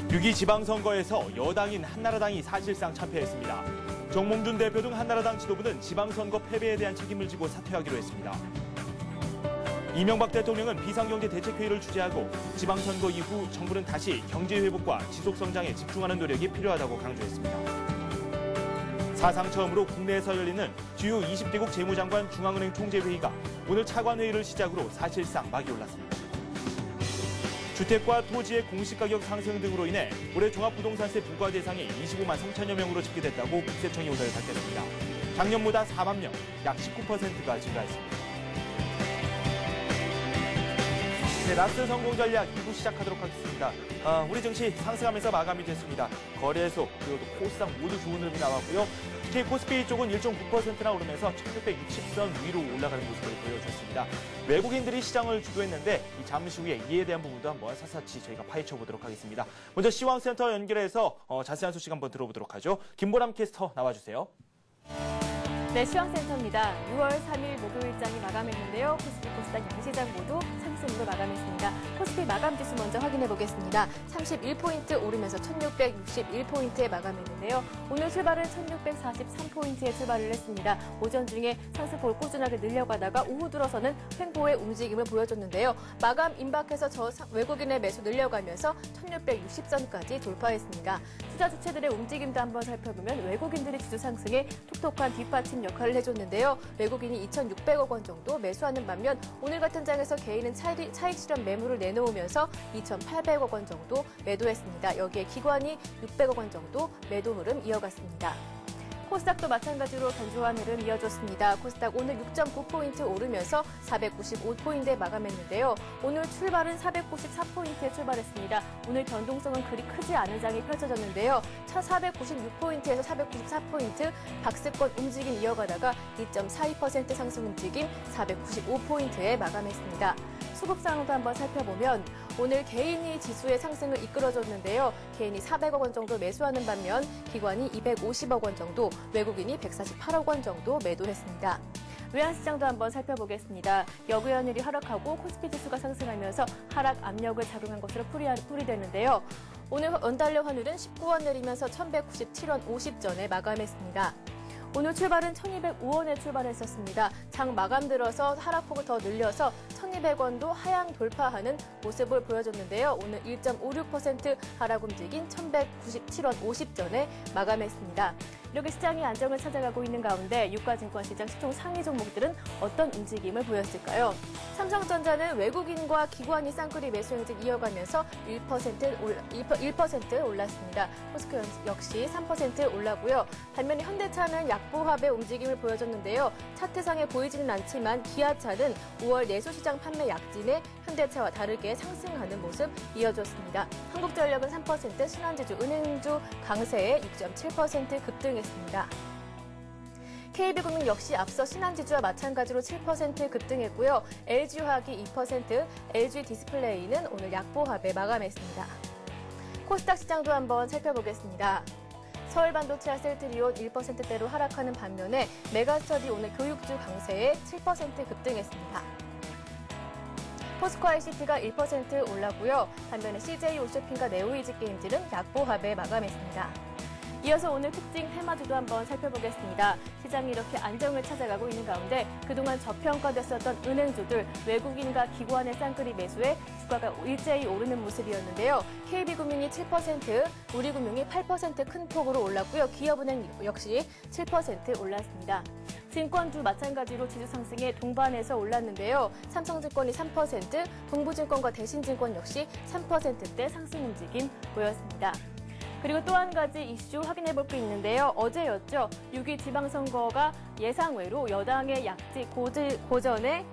6.2 지방선거에서 여당인 한나라당이 사실상 참패했습니다. 정몽준 대표 등 한나라당 지도부는 지방선거 패배에 대한 책임을 지고 사퇴하기로 했습니다. 이명박 대통령은 비상경제대책회의를 주재하고 지방선거 이후 정부는 다시 경제회복과 지속성장에 집중하는 노력이 필요하다고 강조했습니다. 사상 처음으로 국내에서 열리는 주요 20개국 재무장관 중앙은행 총재회의가 오늘 차관회의를 시작으로 사실상 막이 올랐습니다. 주택과 토지의 공시가격 상승 등으로 인해 올해 종합부동산세 부과 대상이 25만 3천여 명으로 집계됐다고 국세청이 오늘 밝혔습니다. 작년보다 4만 명, 약 19%가 증가했습니다. 네, 라스트 성공 전략 2부 시작하도록 하겠습니다. 우리 증시 상승하면서 마감이 됐습니다. 거래소 그리고 코스닥 모두 좋은 흐름이 나왔고요. 특히 코스피 쪽은 1.9%나 오르면서 1660선 위로 올라가는 모습을 보여줬습니다. 외국인들이 시장을 주도했는데 잠시 후에 이에 대한 부분도 한번 샅샅이 저희가 파헤쳐 보도록 하겠습니다. 먼저 시황센터 연결해서 자세한 소식 한번 들어보도록 하죠. 김보람 캐스터 나와주세요. 네, 시황센터입니다. 6월 3일 목요일장이 마감했는데요. 코스피, 코스닥 양시장 모두 상승으로 마감했습니다. 코스피 마감지수 먼저 확인해 보겠습니다. 31포인트 오르면서 1661포인트에 마감했는데요. 오늘 출발은 1643포인트에 출발을 했습니다. 오전 중에 상승폭을 꾸준하게 늘려가다가 오후 들어서는 횡보의 움직임을 보여줬는데요. 마감 임박해서 외국인의 매수 늘려가면서 1660선까지 돌파했습니다. 투자 주체들의 움직임도 한번 살펴보면 외국인들이 지수 상승에 톡톡한 뒷받침 역할을 해줬는데요. 외국인이 2,600억 원 정도 매수하는 반면 오늘 같은 장에서 개인은 차익 실현 매물을 내놓으면서 2,800억 원 정도 매도했습니다. 여기에 기관이 600억 원 정도 매도 흐름 이어갔습니다. 코스닥도 마찬가지로 견조한 흐름 이어졌습니다. 코스닥 오늘 6.9포인트 오르면서 495포인트에 마감했는데요. 오늘 출발은 494포인트에 출발했습니다. 오늘 변동성은 그리 크지 않은 장이 펼쳐졌는데요. 496포인트에서 494포인트 박스권 움직임 이어가다가 2.42% 상승 움직임 495포인트에 마감했습니다. 수급 상황도 한번 살펴보면 오늘 개인이 지수의 상승을 이끌어줬는데요. 개인이 400억 원 정도 매수하는 반면 기관이 250억 원 정도, 외국인이 148억 원 정도 매도했습니다. 외환시장도 한번 살펴보겠습니다. 여기연율이 하락하고 코스피 지수가 상승하면서 하락 압력을 작용한 것으로 풀이되는데요. 오늘 원달러 환율은 19원 내리면서 1197원 50전에 마감했습니다. 오늘 출발은 1205원에 출발했었습니다. 장 마감 들어서 하락폭을 더 늘려서 1200원도 하향 돌파하는 모습을 보여줬는데요. 오늘 1.56% 하락 움직인 1197원 50전에 마감했습니다. 이렇게 시장이 안정을 찾아가고 있는 가운데 유가증권시장 시총 상위 종목들은 어떤 움직임을 보였을까요? 삼성전자는 외국인과 기관이 쌍끌이 매수 행진 이어가면서 1% 올랐습니다. 포스코 역시 3% 올랐고요. 반면에 현대차는 약보합의 움직임을 보여줬는데요. 차트상에 보이지는 않지만 기아차는 5월 내수시장 판매 약진에 현대차와 다르게 상승하는 모습 이어졌습니다. 한국전력은 3%, 신한지주, 은행주 강세에 6.7% 급등했습니다. KB금융 역시 앞서 신한지주와 마찬가지로 7% 급등했고요. LG화학이 2%, LG디스플레이는 오늘 약보합에 마감했습니다. 코스닥 시장도 한번 살펴보겠습니다. 서울반도체와 셀트리온 1%대로 하락하는 반면에 메가스터디 오늘 교육주 강세에 7% 급등했습니다. 포스코 ICT가 1% 올랐고요. 반면에 CJ 올쇼핑과 네오이즈게임즈는 약보합에 마감했습니다. 이어서 오늘 특징 테마주도 한번 살펴보겠습니다. 시장이 이렇게 안정을 찾아가고 있는 가운데 그동안 저평가됐었던 은행주들, 외국인과 기관의 쌍끌이 매수에 주가가 일제히 오르는 모습이었는데요. KB금융이 7%, 우리금융이 8% 큰 폭으로 올랐고요. 기업은행 역시 7% 올랐습니다. 증권주 마찬가지로 지수 상승에 동반해서 올랐는데요. 삼성증권이 3%, 동부증권과 대신증권 역시 3%대 상승 움직임 보였습니다. 그리고 또 한 가지 이슈 확인해 볼 게 있는데요. 어제였죠. 6.2 지방선거가 예상외로 여당의 약지 고전에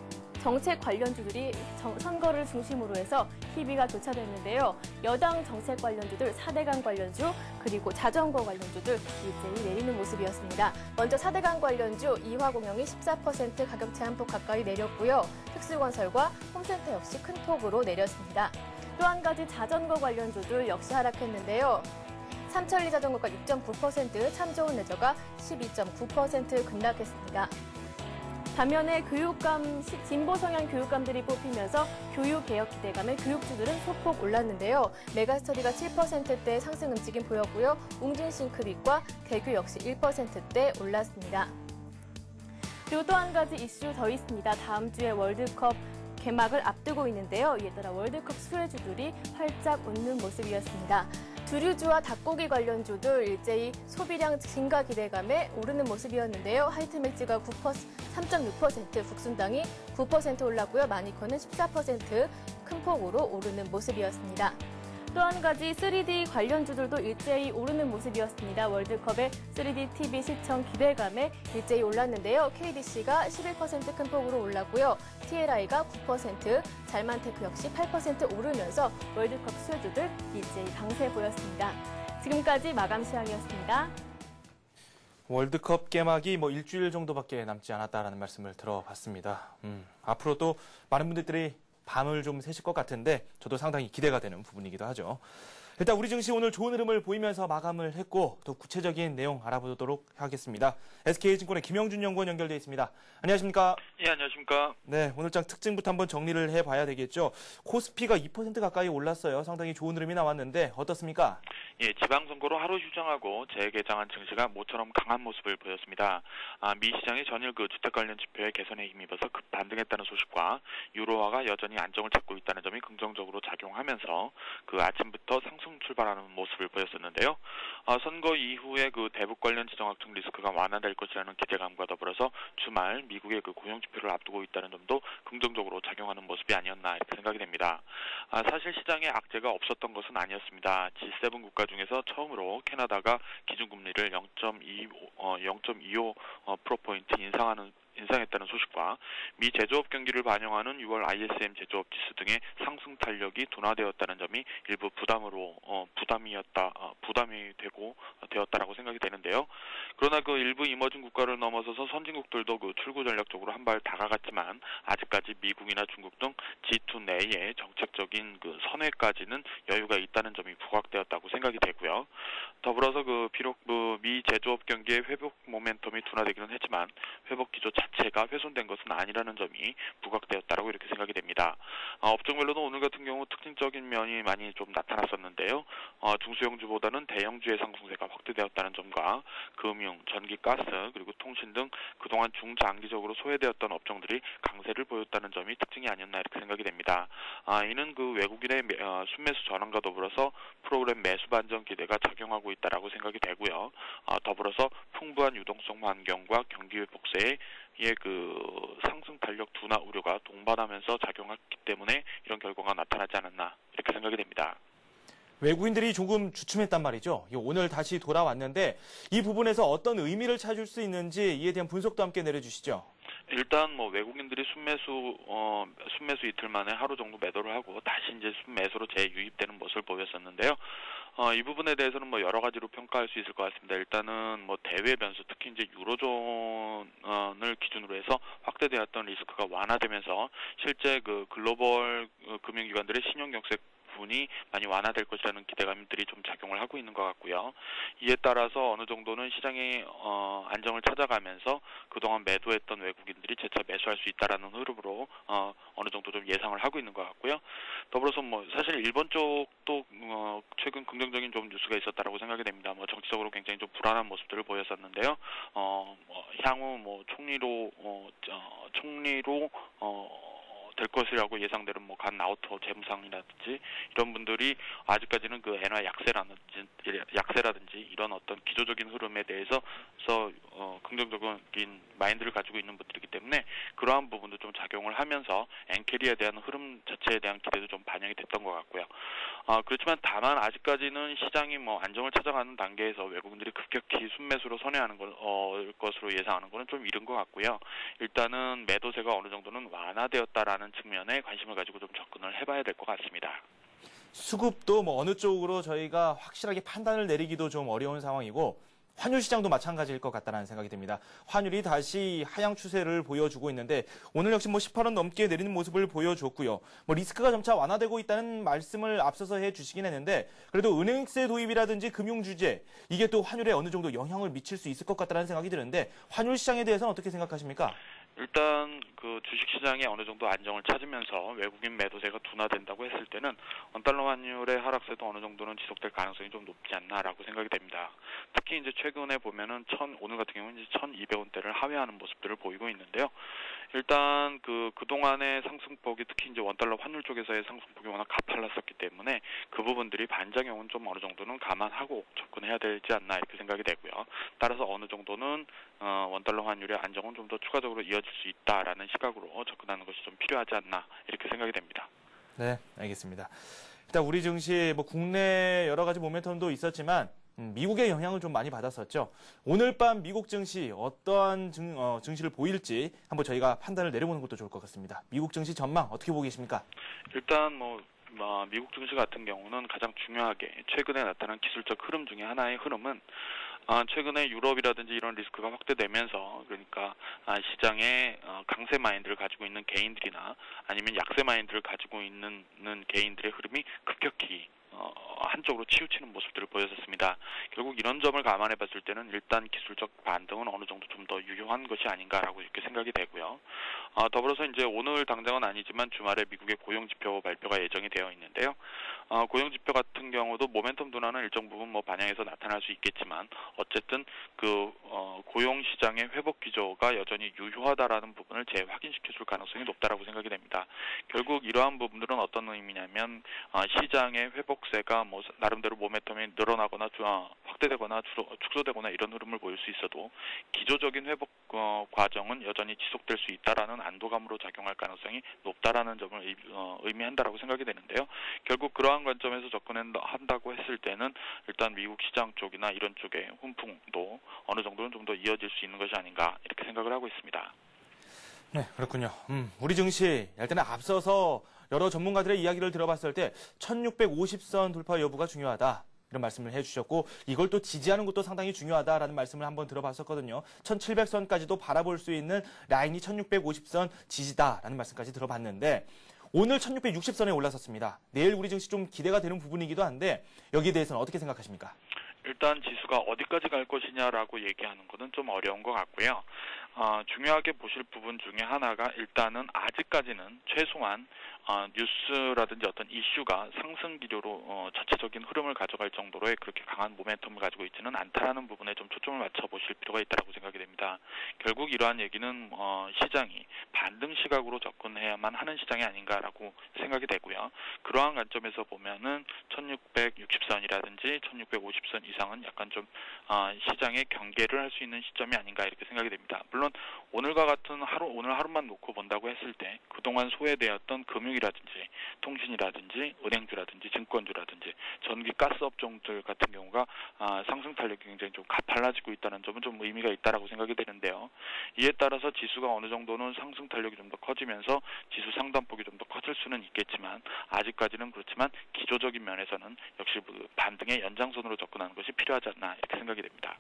정책 관련주들이 선거를 중심으로 해서 희비가 교차됐는데요. 여당 정책 관련주들, 4대강 관련주, 그리고 자전거 관련주들 일제히 내리는 모습이었습니다. 먼저 4대강 관련주 이화공영이 14% 가격차 한폭 가까이 내렸고요. 특수건설과 홈센터 역시 큰 폭으로 내렸습니다. 또 한 가지 자전거 관련주들 역시 하락했는데요. 삼천리 자전거가 6.9%, 참 좋은 레저가 12.9% 급락했습니다. 반면에 진보 성향 교육감들이 뽑히면서 교육개혁 기대감에 교육주들은 소폭 올랐는데요. 메가스터디가 7%대 상승 움직임 보였고요. 웅진싱크빅과 대교 역시 1%대 올랐습니다. 그리고 또 한 가지 이슈 더 있습니다. 다음 주에 월드컵 개막을 앞두고 있는데요. 이에 따라 월드컵 수혜주들이 활짝 웃는 모습이었습니다. 두류주와 닭고기 관련주들 일제히 소비량 증가 기대감에 오르는 모습이었는데요. 하이트맥즈가 3.6%, 국순당이 9% 올랐고요. 마니커는 14% 큰 폭으로 오르는 모습이었습니다. 또 한 가지 3D 관련주들도 일제히 오르는 모습이었습니다. 월드컵의 3D TV 시청 기대감에 일제히 올랐는데요. KDC가 11% 큰 폭으로 올랐고요. TLI가 9%, 잘만테크 역시 8% 오르면서 월드컵 수혜주들 일제히 강세 보였습니다. 지금까지 마감 시황이었습니다. 월드컵 개막이 일주일 정도밖에 남지 않았다라는 말씀을 들어봤습니다. 앞으로도 많은 분들이 밤을 좀 새실 것 같은데 저도 상당히 기대가 되는 부분이기도 하죠. 일단 우리 증시 오늘 좋은 흐름을 보이면서 마감을 했고 더 구체적인 내용 알아보도록 하겠습니다. SK증권의 김영준 연구원 연결돼 있습니다. 안녕하십니까? 예, 안녕하십니까? 네, 오늘장 특징부터 한번 정리를 해봐야 되겠죠. 코스피가 2% 가까이 올랐어요. 상당히 좋은 흐름이 나왔는데 어떻습니까? 예, 지방선거로 하루 휴장하고 재개장한 증시가 모처럼 강한 모습을 보였습니다. 미 시장의 전일 주택 관련 지표의 개선에 힘입어서 급 반등했다는 소식과 유로화가 여전히 안정을 찾고 있다는 점이 긍정적으로 작용하면서 아침부터 상승 출발하는 모습을 보였었는데요. 선거 이후에 대북 관련 지정학적 리스크가 완화될 것이라는 기대감과 더불어서 주말 미국의 고용 지표를 앞두고 있다는 점도 긍정적으로 작용하는 모습이 아니었나 이렇게 생각이 됩니다. 사실 시장에 악재가 없었던 것은 아니었습니다. G7 국가 중에서 처음으로 캐나다가 기준금리를 0.25% 인상했다는 소식과 미 제조업 경기를 반영하는 6월 ISM 제조업 지수 등의 상승 탄력이 둔화되었다는 점이 일부 부담이 되었다라고 생각이 되는데요. 그러나 일부 이머징 국가를 넘어서서 선진국들도 출구 전략적으로 한 발 다가갔지만 아직까지 미국이나 중국 등 G2 내의 정책적인 선회까지는 여유가 있다는 점이 부각되었다고 생각이 되고요. 더불어서 비록 미 제조업 경기의 회복 모멘텀이 둔화되기는 했지만 회복 기조 자체가 훼손된 것은 아니라는 점이 부각되었다고 이렇게 생각이 됩니다. 업종별로도 오늘 같은 경우 특징적인 면이 많이 좀 나타났었는데요. 중소형주보다는 대형주의 상승세가 확대되었다는 점과 금융, 전기, 가스, 그리고 통신 등 그동안 중장기적으로 소외되었던 업종들이 강세를 보였다는 점이 특징이 아니었나 이렇게 생각이 됩니다. 이는 외국인의 순매수 전환과 더불어서 프로그램 매수 반전 기대가 작용하고 있다라고 생각이 되고요. 더불어서 풍부한 유동성 환경과 경기 회복세의 상승 탄력 둔화 우려가 동반하면서 작용했기 때문에 이런 결과가 나타나지 않았나 이렇게 생각이 됩니다. 외국인들이 조금 주춤했단 말이죠. 오늘 다시 돌아왔는데 이 부분에서 어떤 의미를 찾을 수 있는지 이에 대한 분석도 함께 내려주시죠. 일단 외국인들이 순매수 이틀 만에 하루 정도 매도를 하고 다시 이제 순매수로 재유입되는 모습을 보였었는데요. 이 부분에 대해서는 여러 가지로 평가할 수 있을 것 같습니다. 일단은 대외 변수, 특히 이제 유로존을 기준으로 해서 확대되었던 리스크가 완화되면서 실제 글로벌 금융기관들의 신용경색 부분이 많이 완화될 것이라는 기대감들이 좀 작용을 하고 있는 것 같고요. 이에 따라서 어느 정도는 시장이 안정을 찾아가면서 그동안 매도했던 외국인들이 재차 매수할 수 있다라는 흐름으로 어느 정도 좀 예상을 하고 있는 것 같고요. 더불어서 사실 일본 쪽도 최근 긍정적인 좀 뉴스가 있었다라고 생각이 됩니다. 정치적으로 굉장히 좀 불안한 모습들을 보였었는데요. 향후 총리로 될 것이라고 예상되는 간 나오토 재무상이라든지 이런 분들이 아직까지는 엔화 약세라든지 이런 어떤 기조적인 흐름에 대해서 긍정적인 마인드를 가지고 있는 분들이기 때문에 그러한 부분도 좀 작용을 하면서 엔캐리에 대한 흐름 자체에 대한 기대도 좀 반영이 됐던 것 같고요. 그렇지만 다만 아직까지는 시장이 안정을 찾아가는 단계에서 외국인들이 급격히 순매수로 선회하는 것으로 예상하는 것은 좀 이른 것 같고요. 일단은 매도세가 어느 정도는 완화되었다라는 측면에 관심을 가지고 좀 접근을 해봐야 될 것 같습니다. 수급도 어느 쪽으로 저희가 확실하게 판단을 내리기도 좀 어려운 상황이고 환율 시장도 마찬가지일 것 같다는 생각이 듭니다. 환율이 다시 하향 추세를 보여주고 있는데 오늘 역시 18원 넘게 내리는 모습을 보여줬고요. 리스크가 점차 완화되고 있다는 말씀을 앞서서 해주시긴 했는데 그래도 은행세 도입이라든지 금융 규제 이게 또 환율에 어느 정도 영향을 미칠 수 있을 것 같다는 생각이 드는데 환율 시장에 대해서는 어떻게 생각하십니까? 일단 그 주식시장이 어느 정도 안정을 찾으면서 외국인 매도세가 둔화된다고 했을 때는 원달러 환율의 하락세도 어느 정도는 지속될 가능성이 좀 높지 않나라고 생각이 됩니다. 특히 이제 최근에 보면은 오늘 같은 경우는 이제 1,200원대를 하회하는 모습들을 보이고 있는데요. 일단 그동안의 상승폭이 특히 이제 원달러 환율 쪽에서의 상승폭이 워낙 가팔랐었기 때문에 그 부분들이 반작용은 좀 어느 정도는 감안하고 접근해야 되지 않나 이렇게 생각이 되고요. 따라서 어느 정도는 원달러 환율의 안정은 좀 더 추가적으로 이어질 수 있다라는 시각으로 접근하는 것이 좀 필요하지 않나 이렇게 생각이 됩니다. 네, 알겠습니다. 일단 우리 증시 국내 여러 가지 모멘텀도 있었지만 미국의 영향을 좀 많이 받았었죠. 오늘 밤 미국 증시 어떠한 증시를 보일지 한번 저희가 판단을 내려보는 것도 좋을 것 같습니다. 미국 증시 전망 어떻게 보고 계십니까? 일단 미국 증시 같은 경우는 가장 중요하게 최근에 나타난 기술적 흐름 중에 하나의 흐름은 최근에 유럽이라든지 이런 리스크가 확대되면서 그러니까 시장에 강세 마인드를 가지고 있는 개인들이나 아니면 약세 마인드를 가지고 있는 개인들의 흐름이 급격히 한쪽으로 치우치는 모습들을 보였었습니다. 결국 이런 점을 감안해 봤을 때는 일단 기술적 반등은 어느 정도 좀 더 유효한 것이 아닌가라고 이렇게 생각이 되고요. 더불어서 이제 오늘 당장은 아니지만 주말에 미국의 고용지표 발표가 예정이 되어 있는데요. 고용지표 같은 경우도 모멘텀 둔화는 일정 부분 반영해서 나타날 수 있겠지만 어쨌든 고용시장의 회복 기조가 여전히 유효하다라는 부분을 재확인시켜줄 가능성이 높다라고 생각이 됩니다. 결국 이러한 부분들은 어떤 의미냐면 시장의 회복세가 나름대로 모멘텀이 늘어나거나 확대되거나 축소되거나 이런 흐름을 보일 수 있어도 기조적인 회복 과정은 여전히 지속될 수 있다라는 안도감으로 작용할 가능성이 높다라는 점을 의미한다라고 생각이 되는데요. 결국 그러한 관점에서 접근한다고 했을 때는 일단 미국 시장 쪽이나 이런 쪽의 훈풍도 어느 정도는 좀 더 이어질 수 있는 것이 아닌가 이렇게 생각을 하고 있습니다. 네, 그렇군요. 우리 증시 일단은 앞서서 여러 전문가들의 이야기를 들어봤을 때 1650선 돌파 여부가 중요하다. 이런 말씀을 해주셨고 이걸 또 지지하는 것도 상당히 중요하다라는 말씀을 한번 들어봤었거든요. 1700선까지도 바라볼 수 있는 라인이 1650선 지지다라는 말씀까지 들어봤는데 오늘 1660선에 올라섰습니다. 내일 우리 증시 좀 기대가 되는 부분이기도 한데 여기에 대해서는 어떻게 생각하십니까? 일단 지수가 어디까지 갈 것이냐라고 얘기하는 것은 좀 어려운 것 같고요. 중요하게 보실 부분 중에 하나가 일단은 아직까지는 최소한 뉴스라든지 어떤 이슈가 상승 기조로 전체적인 흐름을 가져갈 정도로의 그렇게 강한 모멘텀을 가지고 있지는 않다라는 부분에 좀 초점을 맞춰 보실 필요가 있다고 생각이 됩니다. 결국 이러한 얘기는 시장이 반등 시각으로 접근해야만 하는 시장이 아닌가라고 생각이 되고요. 그러한 관점에서 보면은 1660선이라든지 1650선 이상은 약간 좀 시장의 경계를 할 수 있는 시점이 아닌가 이렇게 생각이 됩니다. 물론 오늘과 같은 오늘 하루만 놓고 본다고 했을 때 그동안 소외되었던 금융이라든지 통신이라든지 은행주라든지 증권주라든지 전기 가스 업종들 같은 경우가 상승 탄력이 굉장히 좀 가팔라지고 있다는 점은 좀 의미가 있다라고 생각이 되는데요. 이에 따라서 지수가 어느 정도는 상승 탄력이 좀 더 커지면서 지수 상단폭이 좀 더 커질 수는 있겠지만 아직까지는 그렇지만 기조적인 면에서는 역시 반등의 연장선으로 접근하는 것이 필요하지 않나 이렇게 생각이 됩니다.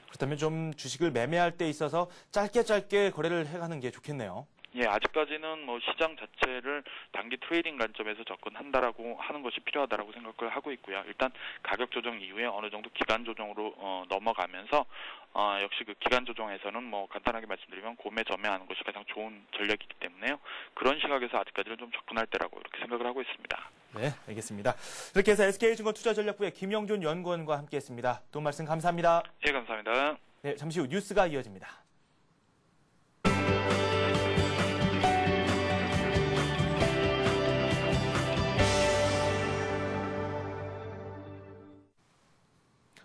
그렇다면 좀 주식을 매매할 때 있어서 짧게 거래를 해가는 게 좋겠네요. 예, 아직까지는 시장 자체를 단기 트레이딩 관점에서 접근한다라고 하는 것이 필요하다라고 생각을 하고 있고요. 일단 가격 조정 이후에 어느 정도 기간 조정으로 넘어가면서 역시 그 기간 조정에서는 간단하게 말씀드리면 고매 저매하는 것이 가장 좋은 전략이기 때문에요. 그런 시각에서 아직까지는 좀 접근할 때라고 이렇게 생각을 하고 있습니다. 네, 알겠습니다. 이렇게 해서 SK증권투자전략부의 김영준 연구원과 함께했습니다. 도움 말씀 감사합니다. 예, 감사합니다. 네, 잠시 후 뉴스가 이어집니다.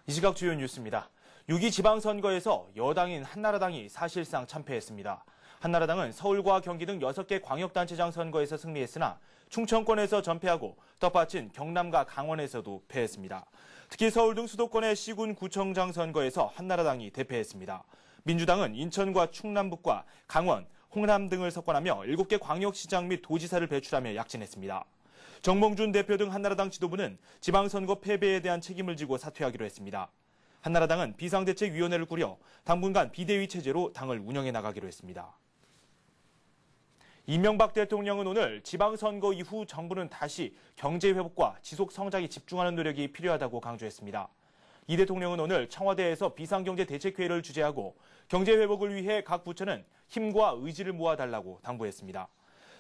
이 시각 주요 뉴스입니다. 6.2 지방선거에서 여당인 한나라당이 사실상 참패했습니다. 한나라당은 서울과 경기 등 6개 광역단체장 선거에서 승리했으나 충청권에서 전패하고 텃밭인 경남과 강원에서도 패했습니다. 특히 서울 등 수도권의 시군 구청장 선거에서 한나라당이 대패했습니다. 민주당은 인천과 충남북과 강원, 홍남 등을 석권하며 7개 광역시장 및 도지사를 배출하며 약진했습니다. 정몽준 대표 등 한나라당 지도부는 지방선거 패배에 대한 책임을 지고 사퇴하기로 했습니다. 한나라당은 비상대책위원회를 꾸려 당분간 비대위 체제로 당을 운영해 나가기로 했습니다. 이명박 대통령은 오늘 지방선거 이후 정부는 다시 경제 회복과 지속 성장에 집중하는 노력이 필요하다고 강조했습니다. 이 대통령은 오늘 청와대에서 비상경제대책회의를 주재하고 경제회복을 위해 각 부처는 힘과 의지를 모아달라고 당부했습니다.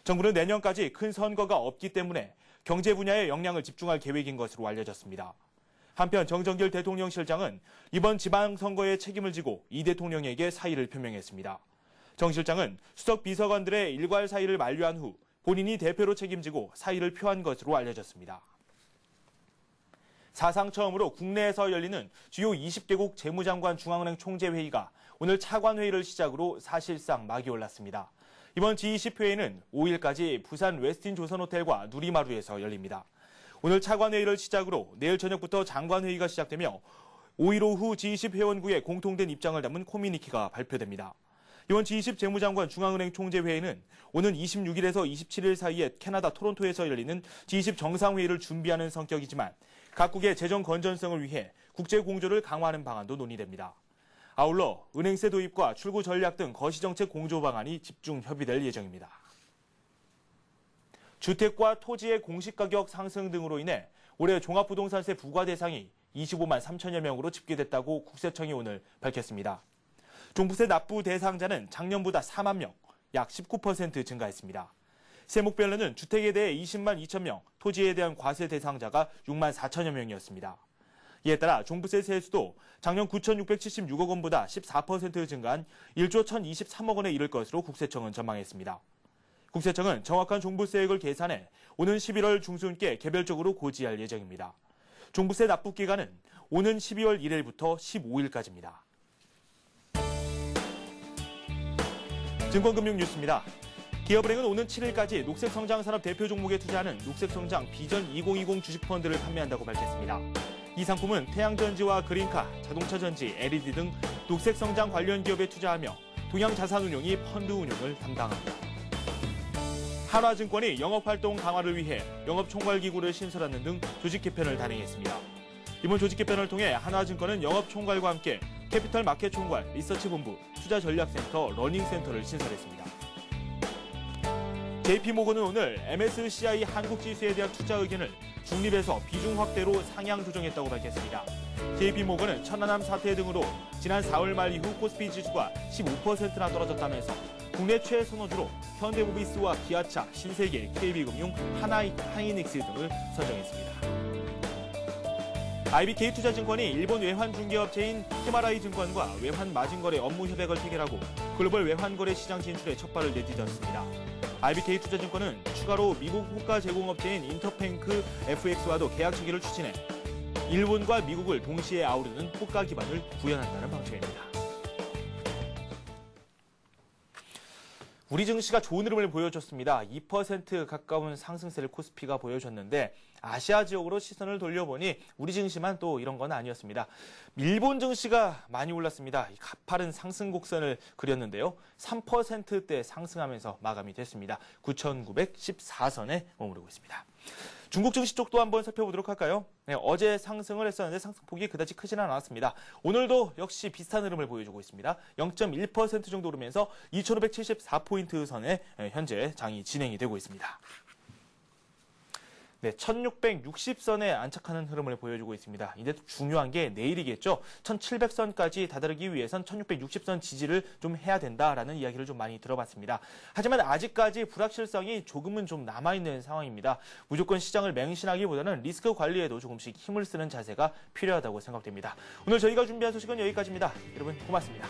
정부는 내년까지 큰 선거가 없기 때문에 경제 분야에 역량을 집중할 계획인 것으로 알려졌습니다. 한편 정정길 대통령실장은 이번 지방선거에 책임을 지고 이 대통령에게 사의를 표명했습니다. 정 실장은 수석 비서관들의 일괄 사의를 만료한 후 본인이 대표로 책임지고 사의를 표한 것으로 알려졌습니다. 사상 처음으로 국내에서 열리는 주요 20개국 재무장관 중앙은행 총재회의가 오늘 차관회의를 시작으로 사실상 막이 올랐습니다. 이번 G20 회의는 5일까지 부산 웨스틴 조선호텔과 누리마루에서 열립니다. 오늘 차관회의를 시작으로 내일 저녁부터 장관회의가 시작되며 5일 오후 G20 회원국의 공통된 입장을 담은 커뮤니케가 발표됩니다. 이번 G20 재무장관 중앙은행 총재회의는 오는 26일에서 27일 사이에 캐나다 토론토에서 열리는 G20 정상회의를 준비하는 성격이지만 각국의 재정 건전성을 위해 국제 공조를 강화하는 방안도 논의됩니다. 아울러 은행세 도입과 출구 전략 등 거시정책 공조 방안이 집중 협의될 예정입니다. 주택과 토지의 공시가격 상승 등으로 인해 올해 종합부동산세 부과 대상이 25만 3천여 명으로 집계됐다고 국세청이 오늘 밝혔습니다. 종부세 납부 대상자는 작년보다 4만 명, 약 19% 증가했습니다. 세목별로는 주택에 대해 20만 2천 명, 토지에 대한 과세 대상자가 6만 4천여 명이었습니다. 이에 따라 종부세 세수도 작년 9,676억 원보다 14% 증가한 1조 1,023억 원에 이를 것으로 국세청은 전망했습니다. 국세청은 정확한 종부세액을 계산해 오는 11월 중순께 개별적으로 고지할 예정입니다. 종부세 납부 기간은 오는 12월 1일부터 15일까지입니다. 증권금융 뉴스입니다. 기업은행은 오는 7일까지 녹색성장산업 대표 종목에 투자하는 녹색성장 비전 2020 주식펀드를 판매한다고 밝혔습니다. 이 상품은 태양전지와 그린카, 자동차전지, LED 등 녹색성장 관련 기업에 투자하며 동양자산운용이 펀드 운용을 담당합니다. 한화증권이 영업활동 강화를 위해 영업총괄기구를 신설하는 등 조직 개편을 단행했습니다. 이번 조직 개편을 통해 한화증권은 영업총괄과 함께 캐피털 마켓 총괄, 리서치본부, 투자전략센터, 러닝센터를 신설했습니다. JP모건은 오늘 MSCI 한국지수에 대한 투자 의견을 중립에서 비중 확대로 상향 조정했다고 밝혔습니다. JP모건은 천안함 사태 등으로 지난 4월 말 이후 코스피 지수가 15%나 떨어졌다면서 국내 최선호주로 현대모비스와 기아차, 신세계, KB금융, 하이닉스 등을 선정했습니다. IBK투자증권이 일본 외환중개업체인 히마라이 증권과 외환마진거래 업무 협약을 체결하고 글로벌 외환거래 시장 진출에 첫 발을 내딛었습니다. IBK투자증권은 추가로 미국 호가 제공업체인 인터뱅크 FX와도 계약 체결을 추진해 일본과 미국을 동시에 아우르는 호가 기반을 구현한다는 방침입니다. 우리 증시가 좋은 흐름을 보여줬습니다. 2% 가까운 상승세를 코스피가 보여줬는데 아시아 지역으로 시선을 돌려보니 우리 증시만 또 이런 건 아니었습니다. 일본 증시가 많이 올랐습니다. 가파른 상승 곡선을 그렸는데요. 3%대 상승하면서 마감이 됐습니다. 9,914선에 머무르고 있습니다. 중국 증시 쪽도 한번 살펴보도록 할까요? 네, 어제 상승을 했었는데 상승폭이 그다지 크지는 않았습니다. 오늘도 역시 비슷한 흐름을 보여주고 있습니다. 0.1% 정도 오르면서 2,574포인트 선에 현재 장이 진행이 되고 있습니다. 네, 1660선에 안착하는 흐름을 보여주고 있습니다. 이제 중요한 게 내일이겠죠. 1700선까지 다다르기 위해선 1660선 지지를 좀 해야 된다라는 이야기를 좀 많이 들어봤습니다. 하지만 아직까지 불확실성이 조금은 좀 남아있는 상황입니다. 무조건 시장을 맹신하기보다는 리스크 관리에도 조금씩 힘을 쓰는 자세가 필요하다고 생각됩니다. 오늘 저희가 준비한 소식은 여기까지입니다. 여러분 고맙습니다.